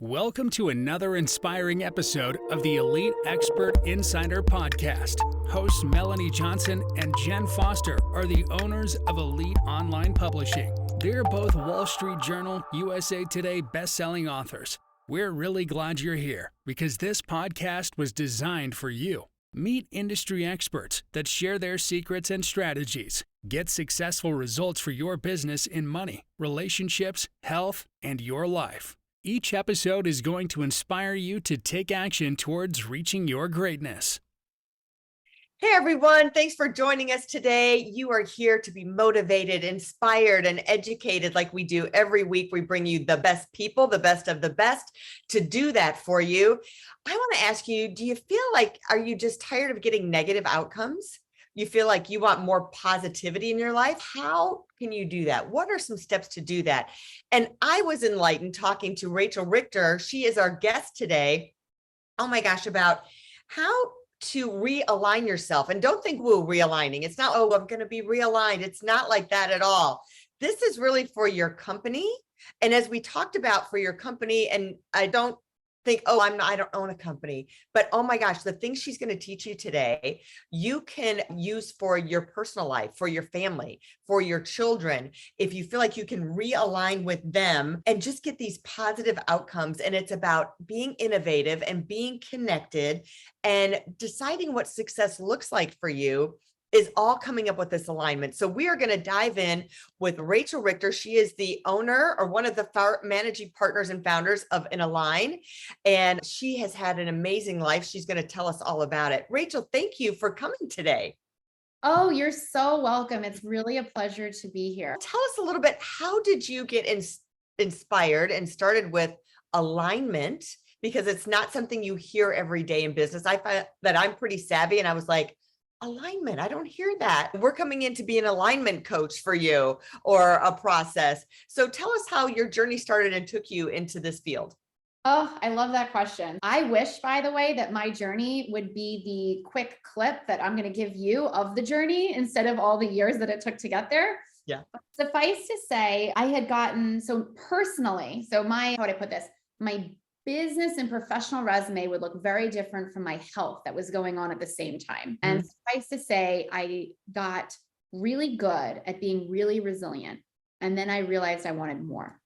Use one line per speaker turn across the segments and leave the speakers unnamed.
Welcome to another inspiring episode of the Elite Expert Insider Podcast. Hosts Melanie Johnson and Jen Foster are the owners of Elite Online Publishing. They're both Wall Street Journal, USA Today best-selling authors. We're really glad you're here because this podcast was designed for you. Meet industry experts that share their secrets and strategies. Get successful results for your business in money, relationships, health, and your life. Each episode is going to inspire you to take action towards reaching your greatness.
Hey everyone, thanks for joining us today. You are here to be motivated, inspired, and educated like we do every week. We bring you the best people, the best of the best to do that for you. I want to ask you, do you feel like, are you just tired of getting negative outcomes? You feel like you want more positivity in your life? How can you do that? What are some steps to do that? And I was enlightened talking to Rachel Richter. She is our guest today. Oh my gosh, about how to realign yourself. And don't think, woo, realigning. It's not, oh, I'm going to be realigned. It's not like that at all. This is really for your company. And as we talked about for your company, and I don't think, oh, I don't own a company, but oh my gosh, the things she's going to teach you today, you can use for your personal life, for your family, for your children. If you feel like you can realign with them and just get these positive outcomes. And it's about being innovative and being connected and deciding what success looks like for you is all coming up with this alignment. So we are going to dive in with Rachel Richter. She is the owner or one of the managing partners and founders of INLIGN, and she has had an amazing life. She's going to tell us all about it. Rachel, thank you for coming today.
Oh, you're so welcome. It's really a pleasure to be here.
Tell us a little bit, how did you get inspired and started with alignment? Because it's not something you hear every day in business. I find that I'm pretty savvy and I was like, alignment, I don't hear that. We're coming in to be an alignment coach for you or a process. So tell us how your journey started and took you into this field.
Oh, I love that question. I wish, by the way, that my journey would be the quick clip that I'm going to give you of the journey instead of all the years that it took to get there.
Yeah.
But suffice to say, I had gotten, so personally, how would I put this? My business and professional resume would look very different from my health that was going on at the same time. And suffice to say, I got really good at being really resilient. And then I realized I wanted more.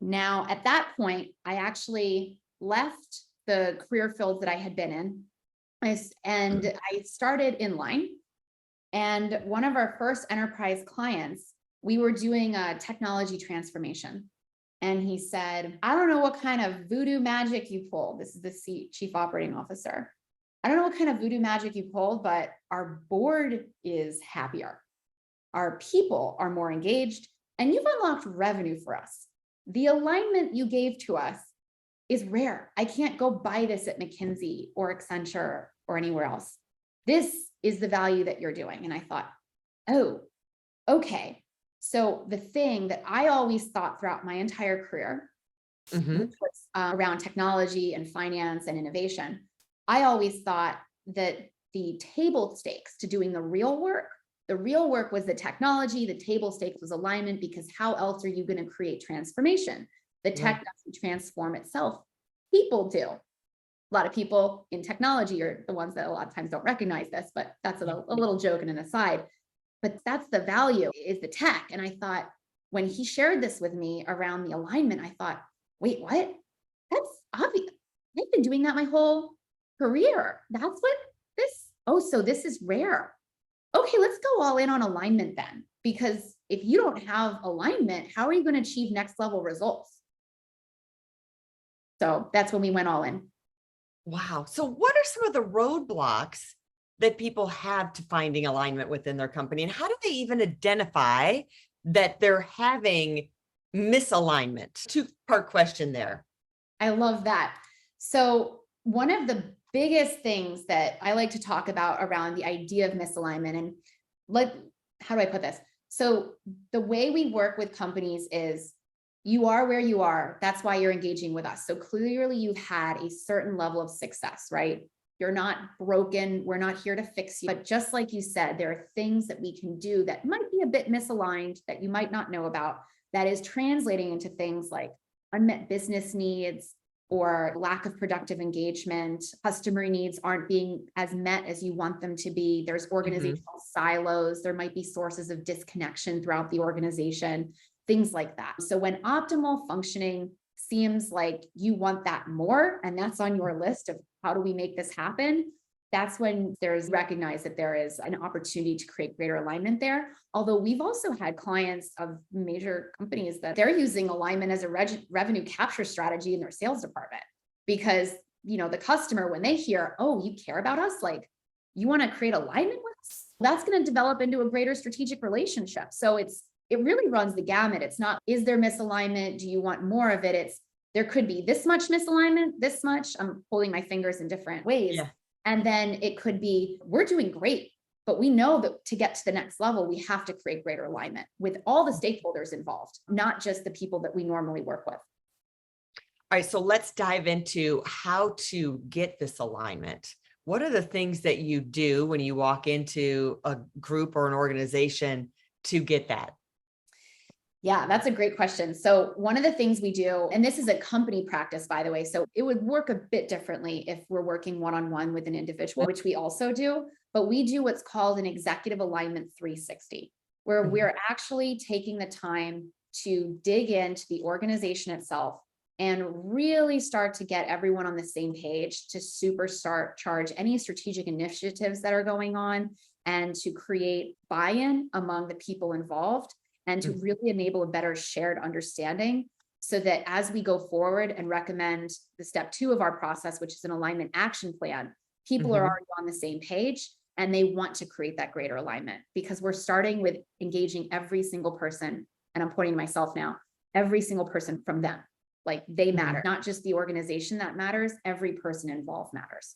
Now, at that point, I actually left the career fields that I had been in. And I started INLIGN. And one of our first enterprise clients, we were doing a technology transformation. And he said, I don't know what kind of voodoo magic you pulled. This is the chief operating officer. I don't know what kind of voodoo magic you pulled, but our board is happier. Our people are more engaged, and you've unlocked revenue for us. The alignment you gave to us is rare. I can't go buy this at McKinsey or Accenture or anywhere else. This is the value that you're doing. And I thought, oh, okay. So the thing that I always thought throughout my entire career, which was around technology and finance and innovation, I always thought that the table stakes to doing the real work was the technology, the table stakes was alignment, because how else are you going to create transformation? The tech doesn't transform itself. People do. A lot of people in technology are the ones that a lot of times don't recognize this, but that's a little joke and an aside. But that's the value, is the tech. And I thought, when he shared this with me around the alignment, I thought, wait, what? That's obvious. I've been doing that my whole career. That's what so this is rare. Okay, let's go all in on alignment then. Because if you don't have alignment, how are you going to achieve next level results? So that's when we went all in.
Wow. So what are some of the roadblocks that people have to finding alignment within their company? And how do they even identify that they're having misalignment? Two-part question there.
I love that. So one of the biggest things that I like to talk about around the idea of misalignment, and how do I put this? So the way we work with companies is, you are where you are. That's why you're engaging with us. So clearly you've had a certain level of success, right? You're not broken. We're not here to fix you. But just like you said, there are things that we can do that might be a bit misaligned that you might not know about, that is translating into things like unmet business needs or lack of productive engagement, customer needs aren't being as met as you want them to be. There's organizational silos. There might be sources of disconnection throughout the organization, things like that. So when optimal functioning seems like you want that more, and that's on your list of how do we make this happen, that's when there's recognized that there is an opportunity to create greater alignment there. Although we've also had clients of major companies that they're using alignment as a revenue capture strategy in their sales department, because, you know, the customer, when they hear, oh, you care about us, like you want to create alignment with us, that's going to develop into a greater strategic relationship. So it really runs the gamut. It's not, is there misalignment? Do you want more of it? It's, there could be this much misalignment, this much. I'm holding my fingers in different ways. Yeah. And then it could be, we're doing great, but we know that to get to the next level, we have to create greater alignment with all the stakeholders involved, not just the people that we normally work with.
All right, so let's dive into how to get this alignment. What are the things that you do when you walk into a group or an organization to get that?
Yeah, that's a great question. So one of the things we do, and this is a company practice, by the way, so it would work a bit differently if we're working one-on-one with an individual, which we also do, but we do what's called an executive alignment 360, where we're actually taking the time to dig into the organization itself and really start to get everyone on the same page to supercharge any strategic initiatives that are going on and to create buy-in among the people involved, and to really enable a better shared understanding so that as we go forward and recommend the step 2 of our process, which is an alignment action plan, people are already on the same page and they want to create that greater alignment, because we're starting with engaging every single person. And I'm pointing to myself now, every single person from them, like they matter, not just the organization that matters, every person involved matters.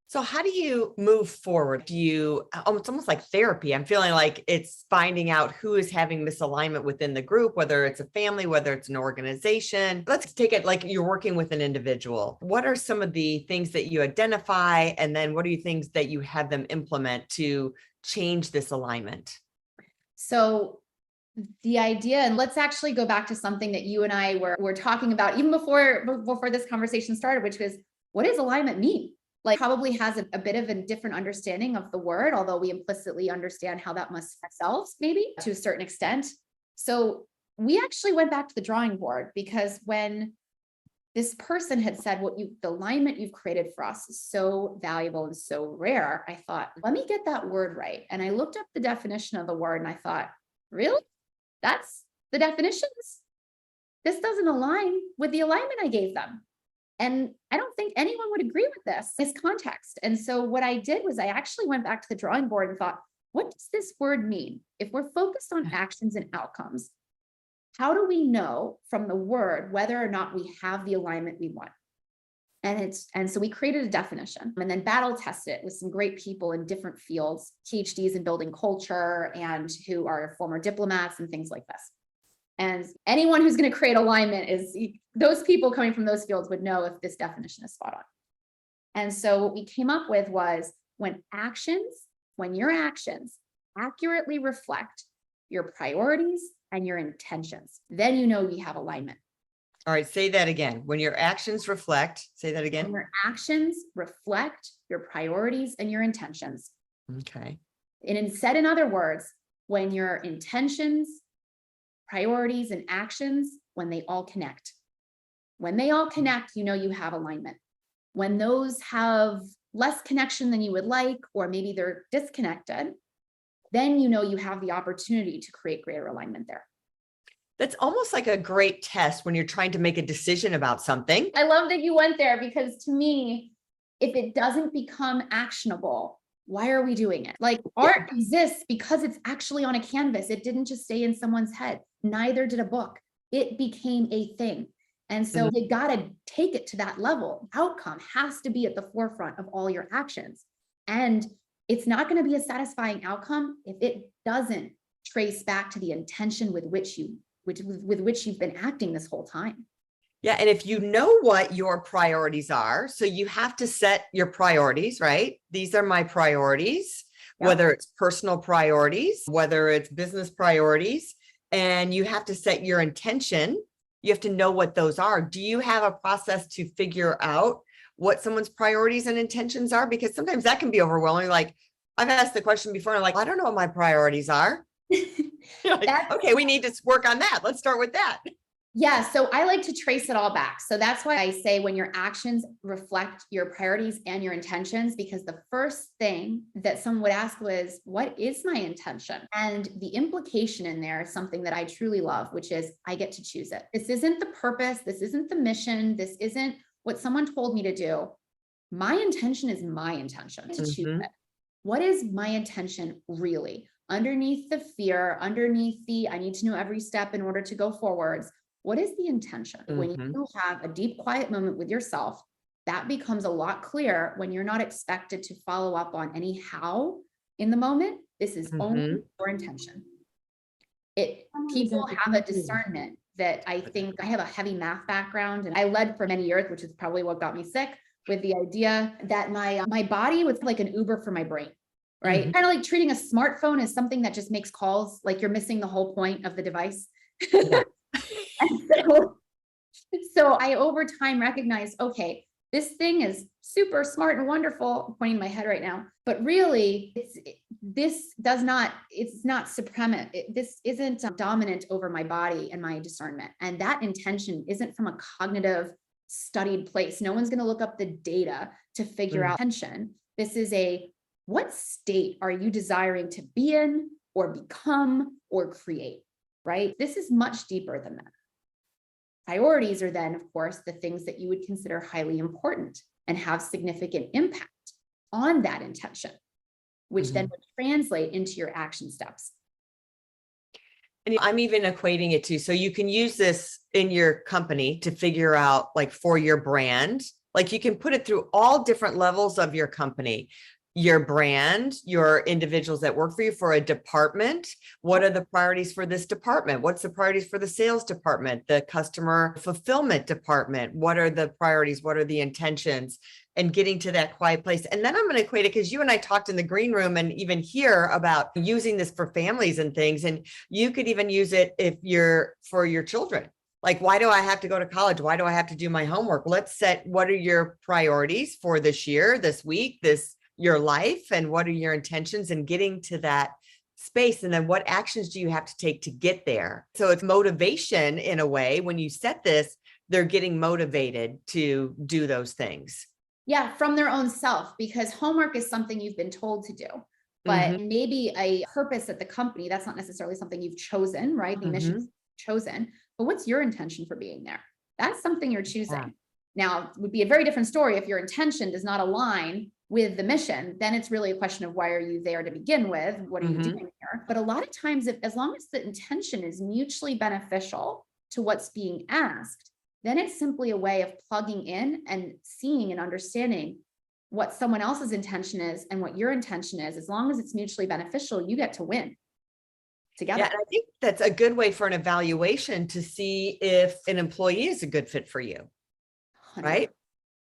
So how do you move forward? It's almost like therapy. I'm feeling like it's finding out who is having misalignment within the group, whether it's a family, whether it's an organization. Let's take it like you're working with an individual. What are some of the things that you identify? And then what are the things that you have them implement to change this alignment?
So the idea, and let's actually go back to something that you and I were talking about even before this conversation started, which was, what does alignment mean? Like probably has a bit of a different understanding of the word, although we implicitly understand how that must ourselves maybe to a certain extent. So we actually went back to the drawing board, because when this person had said, the alignment you've created for us is so valuable and so rare, I thought, let me get that word right. And I looked up the definition of the word and I thought, really? That's the definitions? This doesn't align with the alignment I gave them. And I don't think anyone would agree with this context. And so what I did was I actually went back to the drawing board and thought, what does this word mean? If we're focused on actions and outcomes, how do we know from the word whether or not we have the alignment we want? And so we created a definition and then battle tested it with some great people in different fields, PhDs in building culture and who are former diplomats and things like this. And anyone who's going to create alignment those people coming from those fields would know if this definition is spot on. And so what we came up with was when your actions accurately reflect your priorities and your intentions, then you know you have alignment.
All right, say that again. When your actions reflect, say that again.
When your actions reflect your priorities and your intentions.
Okay.
And said in other words, when your intentions, priorities, and actions, when they all connect. When they all connect, you know you have alignment. When those have less connection than you would like, or maybe they're disconnected, then you know you have the opportunity to create greater alignment there.
That's almost like a great test when you're trying to make a decision about something.
I love that you went there, because to me, if it doesn't become actionable, why are we doing it? Like art exists because it's actually on a canvas. It didn't just stay in someone's head. Neither did a book. It became a thing. And so you got to take it to that level. Outcome has to be at the forefront of all your actions. And it's not going to be a satisfying outcome if it doesn't trace back to the intention with which you've been acting this whole time.
Yeah. And if you know what your priorities are, so you have to set your priorities, right? These are my priorities, whether it's personal priorities, whether it's business priorities, and you have to set your intention you have to know what those are. Do you have a process to figure out what someone's priorities and intentions are? Because sometimes that can be overwhelming. Like, I've asked the question before, and I'm like, I don't know what my priorities are. You're like, okay, we need to work on that. Let's start with that.
Yeah. So I like to trace it all back. So that's why I say when your actions reflect your priorities and your intentions, because the first thing that someone would ask was, what is my intention? And the implication in there is something that I truly love, which is I get to choose it. This isn't the purpose. This isn't the mission. This isn't what someone told me to do. My intention is my intention to choose it. What is my intention really? Underneath the fear, underneath the, I need to know every step in order to go forwards. What is the intention? When you have a deep, quiet moment with yourself, that becomes a lot clearer when you're not expected to follow up on any how in the moment. This is only your intention. People have a discernment that I think I have a heavy math background, and I led for many years, which is probably what got me sick, with the idea that my body was like an Uber for my brain, right? Kind of like treating a smartphone as something that just makes calls, like you're missing the whole point of the device. And so I over time recognized, okay, this thing is super smart and wonderful. I'm pointing my head right now, but really it's not supremate. This isn't dominant over my body and my discernment. And that intention isn't from a cognitive studied place. No one's going to look up the data to figure out intention. This is what state are you desiring to be in or become or create, right? This is much deeper than that. Priorities are then, of course, the things that you would consider highly important and have significant impact on that intention, which then would translate into your action steps.
And I'm even equating it to, so you can use this in your company to figure out, like, for your brand, like you can put it through all different levels of your company. Your brand, your individuals that work for you, for a department. What are the priorities for this department? What's the priorities for the sales department, the customer fulfillment department? What are the priorities? What are the intentions? And getting to that quiet place. And then I'm going to equate it, because you and I talked in the green room and even here about using this for families and things. And you could even use it for your children. Like, why do I have to go to college? Why do I have to do my homework? Let's set, what are your priorities for this year, this week, your life, and what are your intentions, and getting to that space. And then what actions do you have to take to get there? So it's motivation in a way. When you set this, they're getting motivated to do those things.
Yeah, from their own self, because homework is something you've been told to do, but maybe a purpose at the company, that's not necessarily something you've chosen, right? The mission's chosen, but what's your intention for being there? That's something you're choosing. Now, it would be a very different story if your intention does not align with the mission. Then it's really a question of, why are you there to begin with? What are you doing here? But a lot of times, as long as the intention is mutually beneficial to what's being asked, then it's simply a way of plugging in and seeing and understanding what someone else's intention is and what your intention is. As long as it's mutually beneficial, you get to win together.
Yeah, and I think that's a good way for an evaluation to see if an employee is a good fit for you, 100%. Right?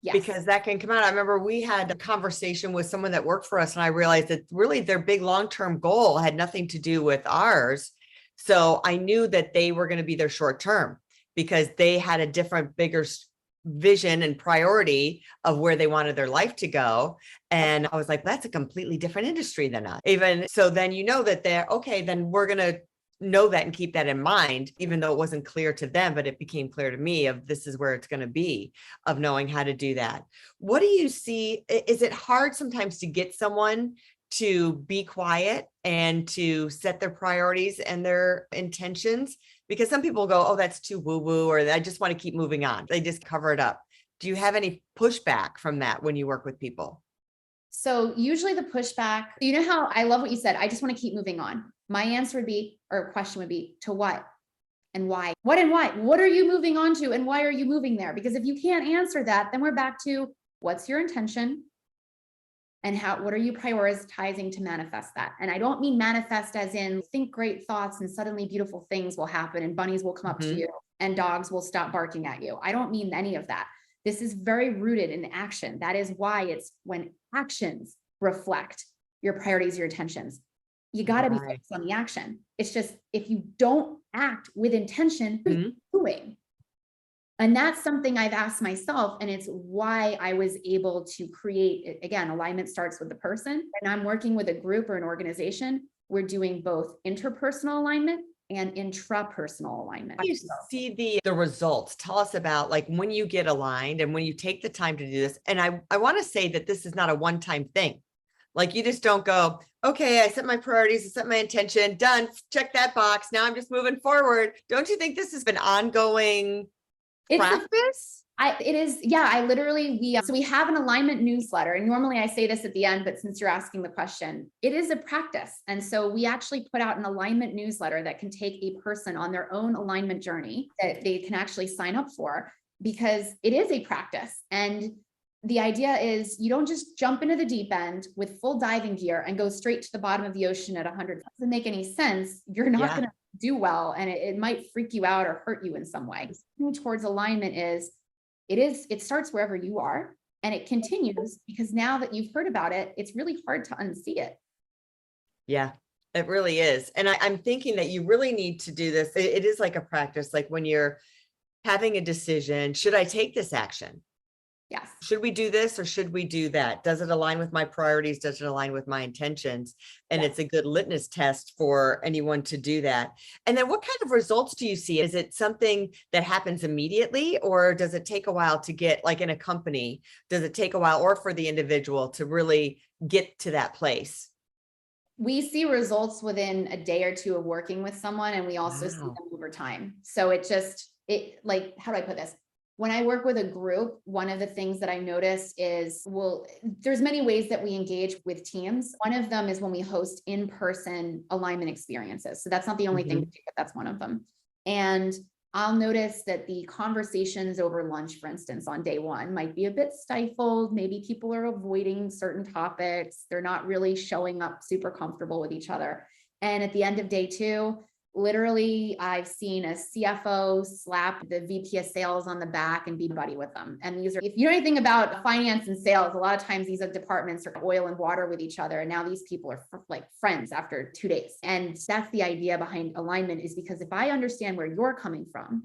Yes.
Because that can come out. I remember we had a conversation with someone that worked for us, and I realized that really their big long-term goal had nothing to do with ours. So I knew that they were going to be their short-term, because they had a different, bigger vision and priority of where they wanted their life to go. And I was like, that's a completely different industry than us. Even so, then you know that they're okay, then we're going to know that and keep that in mind, even though it wasn't clear to them, but it became clear to me of this is where it's going to be, of knowing how to do that. What do you see? Is it hard sometimes to get someone to be quiet and to set their priorities and their intentions? Because some people go, oh, that's too woo-woo, or I just want to keep moving on. They just cover it up. Do you have any pushback from that when you work with people?
So usually the pushback, you know how I love what you said, I just want to keep moving on. My answer would be, or question would be, to what and why? What and why? What are you moving on to, and why are you moving there? Because if you can't answer that, then we're back to, what's your intention and what are you prioritizing to manifest that? And I don't mean manifest as in think great thoughts and suddenly beautiful things will happen and bunnies will come up to you and dogs will stop barking at you. I don't mean any of that. This is very rooted in action. That is why it's when actions reflect your priorities, your intentions. You got to be focused on the action. It's just, if you don't act with intention, what are you doing? And that's something I've asked myself, and it's why I was able to create, again, alignment starts with the person. And I'm working with a group or an organization. We're doing both interpersonal alignment and intrapersonal alignment.
You see the results. Tell us about like when you get aligned and when you take the time to do this. And I want to say that this is not a one-time thing. Like you just don't go, okay, I set my priorities, I set my intention, done, check that box. Now I'm just moving forward. Don't you think this has been ongoing practice?
It is. Yeah, I literally, so we have an alignment newsletter, and normally I say this at the end, but since you're asking the question, it is a practice. And so we actually put out an alignment newsletter that can take a person on their own alignment journey that they can actually sign up for, because it is a practice. And the idea is you don't just jump into the deep end with full diving gear and go straight to the bottom of the ocean at 100. It doesn't make any sense. You're not going to do well, and it might freak you out or hurt you in some way. Towards alignment it starts wherever you are, and it continues, because now that you've heard about it, it's really hard to unsee it.
Yeah, it really is. And I'm thinking that you really need to do this. It is like a practice, like when you're having a decision, should I take this action?
Yes.
Should we do this or should we do that? Does it align with my priorities? Does it align with my intentions? And it's a good litmus test for anyone to do that. And then what kind of results do you see? Is it something that happens immediately, or does it take a while to get, like in a company, does it take a while, or for the individual to really get to that place?
We see results within a day or two of working with someone, and we also see them over time. So like, how do I put this? When I work with a group, one of the things that I notice is, there's many ways that we engage with teams. One of them is when we host in-person alignment experiences. So that's not the only thing we do, but that's one of them. And I'll notice that the conversations over lunch, for instance, on day one might be a bit stifled. Maybe people are avoiding certain topics. They're not really showing up super comfortable with each other. And at the end of day two, literally, I've seen a CFO slap the VP of sales on the back and be buddy with them. And these are, if you know anything about finance and sales, a lot of times these departments are oil and water with each other. And now these people are like friends after 2 days. And that's the idea behind alignment, is because if I understand where you're coming from,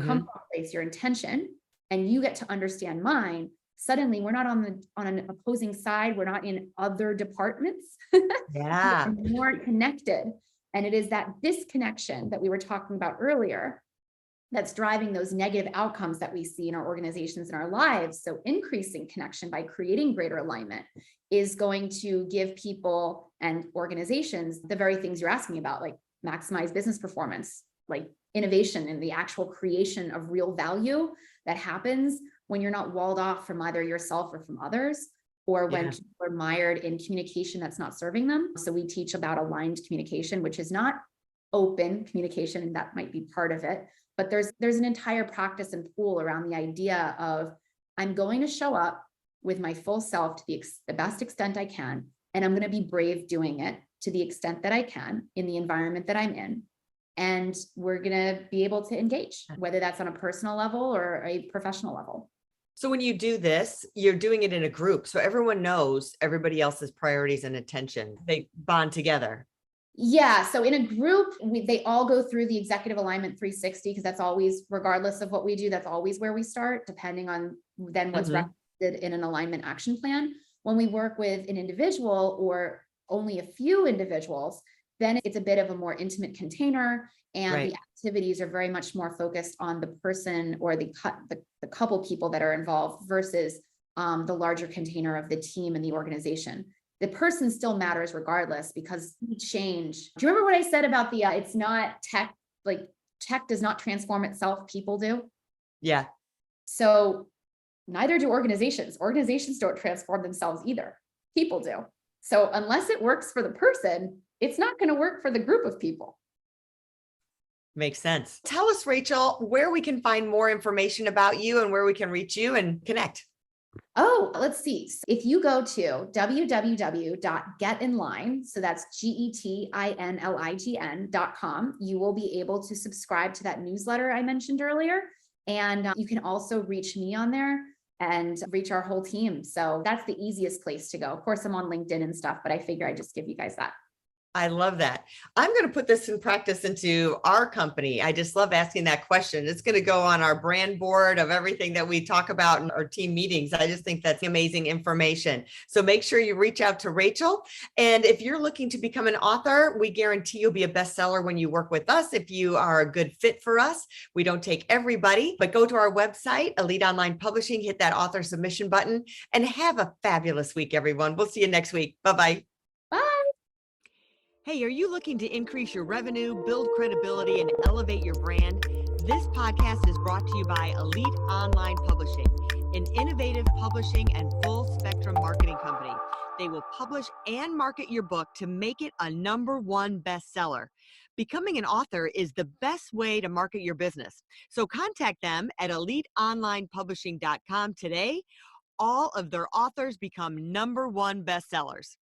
place your intention, and you get to understand mine, suddenly we're not on an opposing side. We're not in other departments.
Yeah.
We're more connected. And it is that disconnection that we were talking about earlier that's driving those negative outcomes that we see in our organizations and our lives. So increasing connection by creating greater alignment is going to give people and organizations the very things you're asking about, like maximize business performance, like innovation and the actual creation of real value that happens when you're not walled off from either yourself or from others, or when people are mired in communication that's not serving them. So we teach about aligned communication, which is not open communication, and that might be part of it. But there's an entire practice and pool around the idea of, I'm going to show up with my full self to the best extent I can, and I'm going to be brave doing it to the extent that I can in the environment that I'm in. And we're going to be able to engage, whether that's on a personal level or a professional level.
So when you do this, you're doing it in a group. So everyone knows everybody else's priorities and attention. They bond together.
Yeah. So in a group, they all go through the executive alignment 360, because that's always, regardless of what we do, that's always where we start, depending on then what's recommended in an alignment action plan. When we work with an individual or only a few individuals, then it's a bit of a more intimate container, and the activities are very much more focused on the person or the couple people that are involved versus the larger container of the team and the organization. The person still matters regardless, because we change. Do you remember what I said about it's not tech, like tech does not transform itself, people do?
Yeah.
So neither do organizations. Organizations don't transform themselves either. People do. So unless it works for the person, it's not going to work for the group of people.
Makes sense. Tell us, Rachel, where we can find more information about you and where we can reach you and connect.
Oh, let's see. If you go to www.getinlign, so that's GETINLIGN.com, you will be able to subscribe to that newsletter I mentioned earlier. And you can also reach me on there and reach our whole team. So that's the easiest place to go. Of course, I'm on LinkedIn and stuff, but I figure I just give you guys that.
I love that. I'm going to put this in practice into our company. I just love asking that question. It's going to go on our brand board of everything that we talk about in our team meetings. I just think that's amazing information. So make sure you reach out to Rachel. And if you're looking to become an author, we guarantee you'll be a bestseller when you work with us. If you are a good fit for us, we don't take everybody, but go to our website, Elite Online Publishing, hit that author submission button, and have a fabulous week, everyone. We'll see you next week. Bye-bye.
Bye.
Hey, are you looking to increase your revenue, build credibility, and elevate your brand? This podcast is brought to you by Elite Online Publishing, an innovative publishing and full spectrum marketing company. They will publish and market your book to make it a #1 bestseller. Becoming an author is the best way to market your business. So contact them at eliteonlinepublishing.com today. All of their authors become #1 bestsellers.